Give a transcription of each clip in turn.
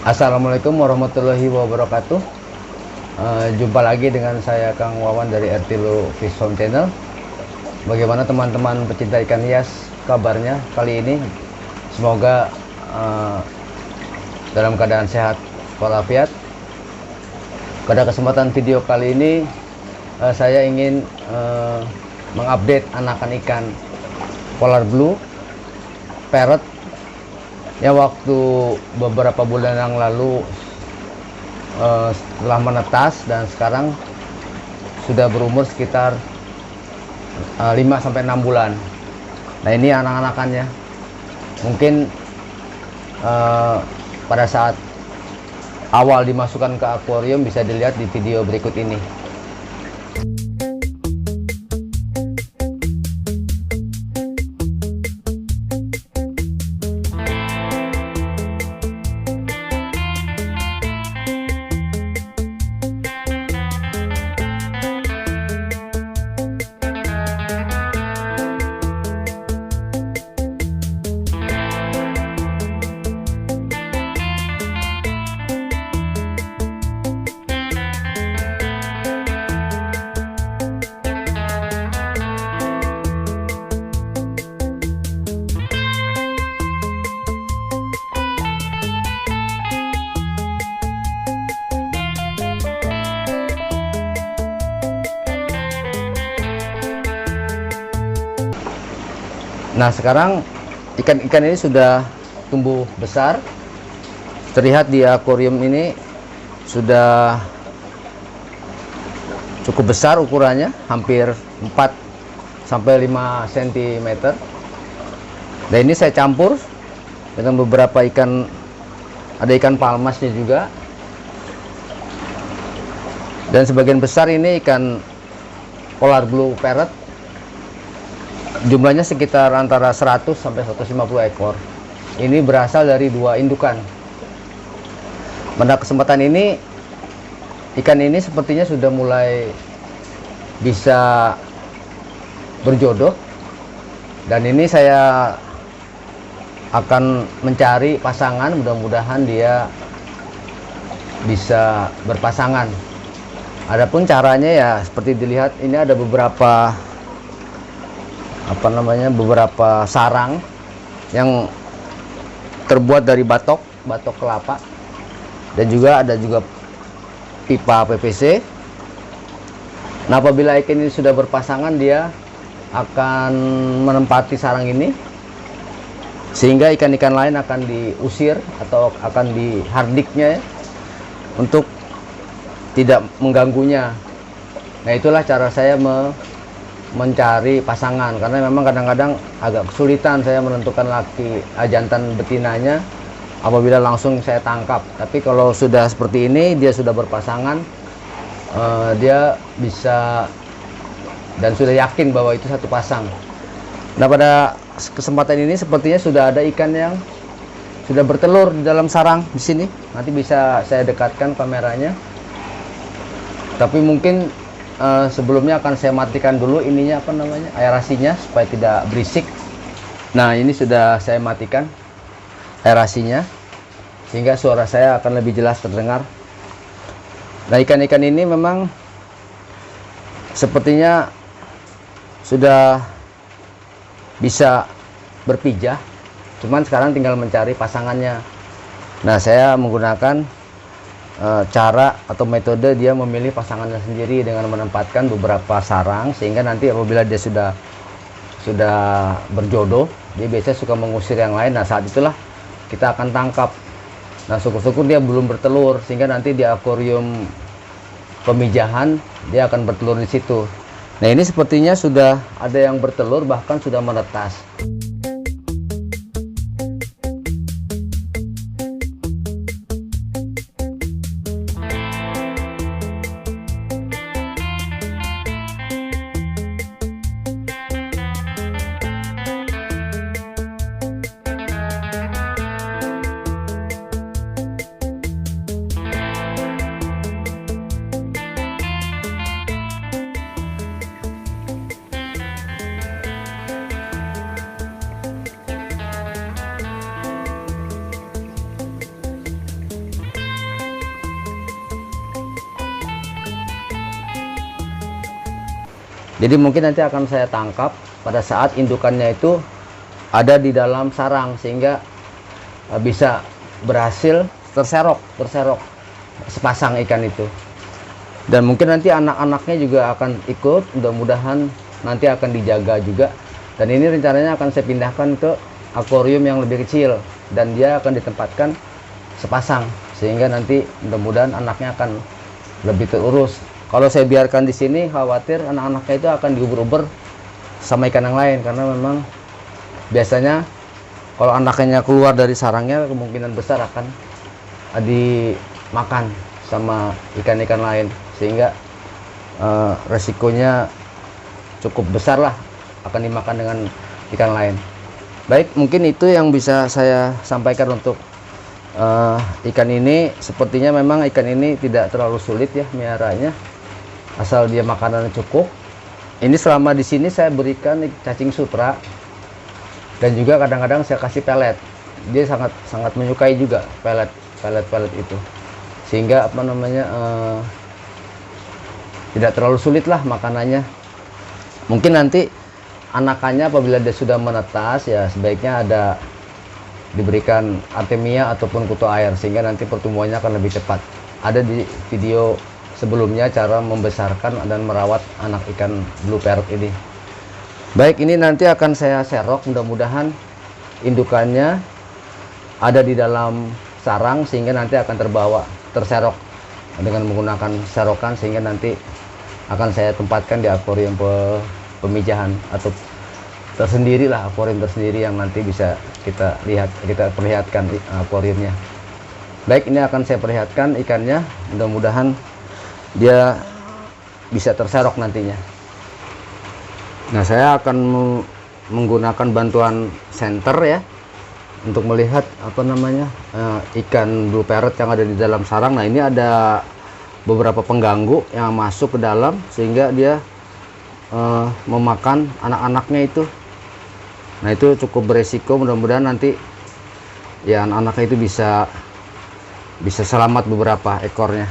Assalamualaikum warahmatullahi wabarakatuh. Jumpa lagi dengan saya Kang Wawan dari RTLO Fish Farm Channel. Bagaimana teman-teman pecinta ikan hias kabarnya kali ini? Semoga dalam keadaan sehat walafiat. Pada kesempatan video kali ini saya ingin mengupdate anakan ikan polar blue parrot ya, waktu beberapa bulan yang lalu setelah menetas dan sekarang sudah berumur sekitar 5-6 bulan. Nah, ini anak-anakannya. Mungkin pada saat awal dimasukkan ke akuarium bisa dilihat di video berikut ini. Nah, sekarang ikan-ikan ini sudah tumbuh besar. Terlihat di akuarium ini sudah cukup besar ukurannya, hampir 4-5 cm. Dan ini saya campur dengan beberapa ikan, ada ikan palmasnya juga. Dan sebagian besar ini ikan polar blue parrot. Jumlahnya sekitar antara 100 sampai 150 ekor. Ini berasal dari 2 indukan. Pada kesempatan ini ikan ini sepertinya sudah mulai bisa berjodoh, dan ini saya akan mencari pasangan. Mudah-mudahan dia bisa berpasangan. Adapun caranya ya seperti dilihat, ini ada beberapa beberapa sarang yang terbuat dari batok kelapa, dan juga ada pipa PVC. Nah, apabila ikan ini sudah berpasangan, dia akan menempati sarang ini sehingga ikan-ikan lain akan diusir atau akan dihardiknya untuk tidak mengganggunya. Nah, itulah cara saya mencari pasangan, karena memang kadang-kadang agak kesulitan saya menentukan jantan betinanya apabila langsung saya tangkap. Tapi kalau sudah seperti ini, dia sudah berpasangan, dia bisa dan sudah yakin bahwa itu satu pasang. Nah, pada kesempatan ini sepertinya sudah ada ikan yang sudah bertelur di dalam sarang di sini. Nanti bisa saya dekatkan kameranya. Tapi mungkin sebelumnya akan saya matikan dulu aerasinya supaya tidak berisik. Nah, ini sudah saya matikan aerasinya sehingga suara saya akan lebih jelas terdengar. Nah, ikan-ikan ini memang sepertinya sudah bisa berpijah, cuman sekarang tinggal mencari pasangannya. Nah, saya menggunakan cara atau metode dia memilih pasangannya sendiri dengan menempatkan beberapa sarang, sehingga nanti apabila dia sudah berjodoh, dia biasanya suka mengusir yang lain. Nah, saat itulah kita akan tangkap. Nah, syukur-syukur dia belum bertelur, sehingga nanti di akuarium pemijahan dia akan bertelur di situ. Nah, ini sepertinya sudah ada yang bertelur, bahkan sudah menetas. Jadi mungkin nanti akan saya tangkap pada saat indukannya itu ada di dalam sarang, sehingga bisa berhasil terserok sepasang ikan itu. Dan mungkin nanti anak-anaknya juga akan ikut, mudah-mudahan nanti akan dijaga juga. Dan ini rencananya akan saya pindahkan ke akuarium yang lebih kecil, dan dia akan ditempatkan sepasang, sehingga nanti mudah-mudahan anaknya akan lebih terurus. Kalau saya biarkan di sini, khawatir anak-anaknya itu akan diuber-uber sama ikan yang lain, karena memang biasanya kalau anaknya keluar dari sarangnya, kemungkinan besar akan dimakan sama ikan-ikan lain, sehingga resikonya cukup besar lah akan dimakan dengan ikan lain. Baik, mungkin itu yang bisa saya sampaikan untuk ikan ini. Sepertinya memang ikan ini tidak terlalu sulit ya miaranya, asal dia makanannya cukup. Ini selama di sini saya berikan cacing sutra, dan juga kadang-kadang saya kasih pelet. Dia sangat menyukai juga pelet itu, sehingga apa namanya tidak terlalu sulit lah makanannya. Mungkin nanti anakannya apabila dia sudah menetas, ya sebaiknya ada diberikan artemia ataupun kutu air, sehingga nanti pertumbuhannya akan lebih cepat. Ada di video sebelumnya cara membesarkan dan merawat anak ikan blue parrot ini. Baik, ini nanti akan saya serok, mudah-mudahan indukannya ada di dalam sarang, sehingga nanti akan terserok dengan menggunakan serokan, sehingga nanti akan saya tempatkan di akuarium pemijahan atau tersendiri lah, akuarium tersendiri yang nanti bisa kita perlihatkan akuariumnya. Baik, ini akan saya perlihatkan ikannya, mudah-mudahan dia bisa terserok nantinya. Nah, saya akan menggunakan bantuan senter ya untuk melihat apa namanya ikan blue parrot yang ada di dalam sarang. Nah, ini ada beberapa pengganggu yang masuk ke dalam, sehingga dia memakan anak-anaknya itu. Nah, itu cukup beresiko. Mudah-mudahan nanti ya anak-anaknya itu bisa selamat beberapa ekornya.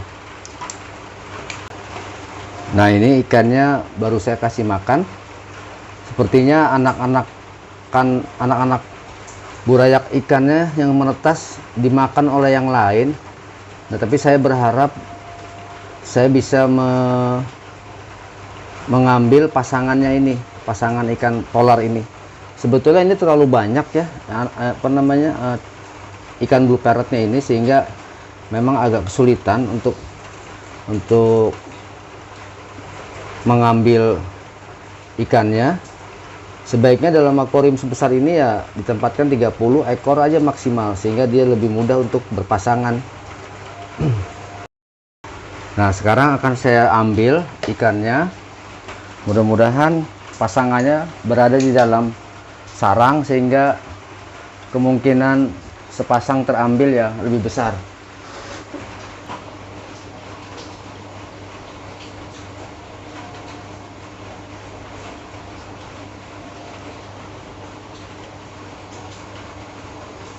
Nah, ini ikannya baru saya kasih makan. Sepertinya anak-anak burayak ikannya yang menetas dimakan oleh yang lain. Nah, tapi saya berharap saya bisa mengambil pasangannya ini, pasangan ikan polar ini. Sebetulnya ini terlalu banyak ya, apa namanya ikan blue parrotnya ini, sehingga memang agak kesulitan untuk mengambil ikannya. Sebaiknya dalam akuarium sebesar ini ya ditempatkan 30 ekor aja maksimal, sehingga dia lebih mudah untuk berpasangan. Nah, sekarang akan saya ambil ikannya. Mudah-mudahan pasangannya berada di dalam sarang, sehingga kemungkinan sepasang terambil ya lebih besar.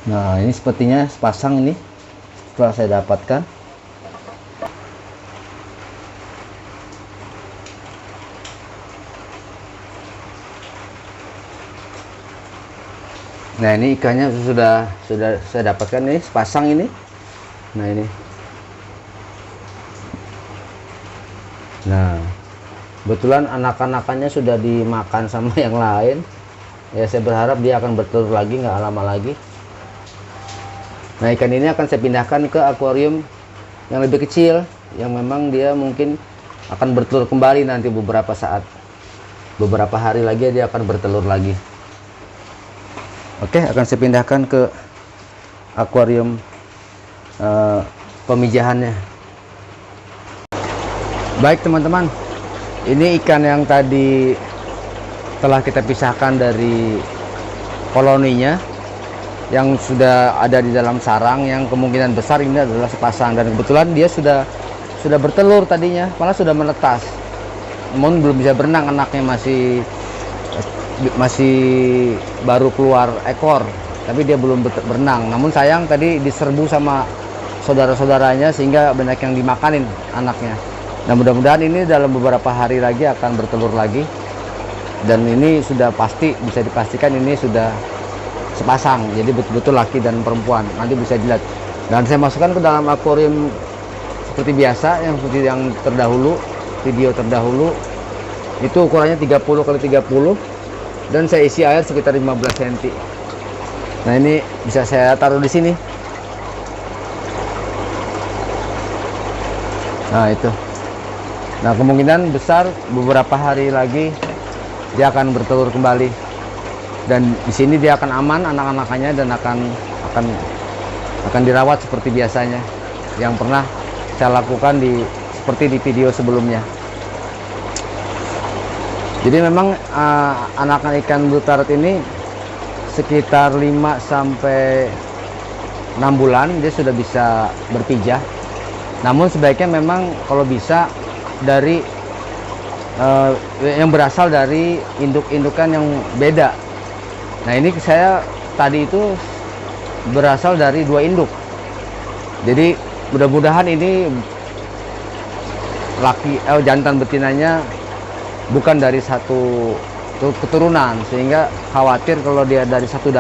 Nah, ini sepertinya sepasang ini setelah saya dapatkan. Nah, ini ikannya sudah saya dapatkan nih, sepasang ini. Nah, ini. Nah, kebetulan anak-anakannya sudah dimakan sama yang lain. Ya, saya berharap dia akan bertelur lagi, nggak lama lagi. Nah, ikan ini akan saya pindahkan ke akuarium yang lebih kecil, yang memang dia mungkin akan bertelur kembali nanti beberapa hari lagi dia akan bertelur lagi. Oke, akan saya pindahkan ke akuarium pemijahannya. Baik teman-teman, ini ikan yang tadi telah kita pisahkan dari koloninya, yang sudah ada di dalam sarang, yang kemungkinan besar ini adalah sepasang, dan kebetulan dia sudah bertelur tadinya, malah sudah menetas. Namun belum bisa berenang, anaknya masih baru keluar ekor, tapi dia belum berenang. Namun sayang tadi diserbu sama saudara-saudaranya, sehingga banyak yang dimakanin anaknya. Nah, mudah-mudahan ini dalam beberapa hari lagi akan bertelur lagi. Dan ini sudah pasti, bisa dipastikan ini sudah sepasang, jadi betul-betul laki dan perempuan. Nanti bisa dilihat. Dan saya masukkan ke dalam akuarium seperti biasa, yang seperti yang terdahulu, video terdahulu. Itu ukurannya 30 kali 30, dan saya isi air sekitar 15 cm. Nah, ini bisa saya taruh di sini. Nah, itu. Nah, kemungkinan besar beberapa hari lagi dia akan bertelur kembali. Dan di sini dia akan aman anak-anakannya, dan akan dirawat seperti biasanya yang pernah saya lakukan seperti di video sebelumnya. Jadi memang anakan ikan blue parrot ini sekitar 5 sampai 6 bulan dia sudah bisa berpijah. Namun sebaiknya memang kalau bisa dari yang berasal dari induk-indukan yang beda. Nah, ini saya tadi itu berasal dari 2 induk. Jadi mudah-mudahan ini jantan betinanya bukan dari satu keturunan, sehingga khawatir kalau dia dari satu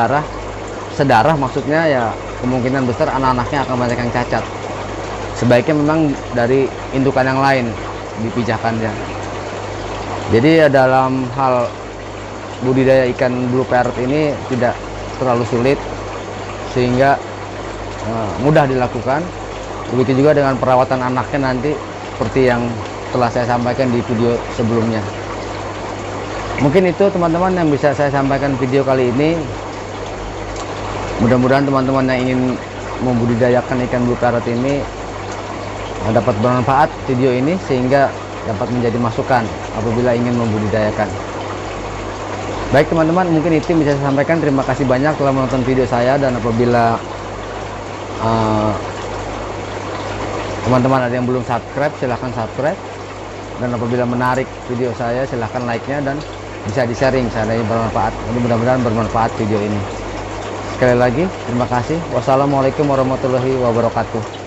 sedarah maksudnya, ya kemungkinan besar anak-anaknya akan banyak yang cacat. Sebaiknya memang dari indukan yang lain dipijahkannya. Jadi dalam hal budidaya ikan blue parrot ini tidak terlalu sulit, sehingga mudah dilakukan. Begitu juga dengan perawatan anaknya nanti, seperti yang telah saya sampaikan di video sebelumnya. Mungkin itu teman-teman yang bisa saya sampaikan video kali ini. Mudah-mudahan teman-teman yang ingin membudidayakan ikan blue parrot ini dapat bermanfaat video ini, sehingga dapat menjadi masukan apabila ingin membudidayakan. Baik teman-teman, mungkin itu yang bisa saya sampaikan. Terima kasih banyak telah menonton video saya, dan apabila teman-teman ada yang belum subscribe, silahkan subscribe. Dan apabila menarik video saya, silahkan like-nya dan bisa di-sharing seandainya bermanfaat. Jadi mudah-mudahan bermanfaat video ini. Sekali lagi, terima kasih. Wassalamualaikum warahmatullahi wabarakatuh.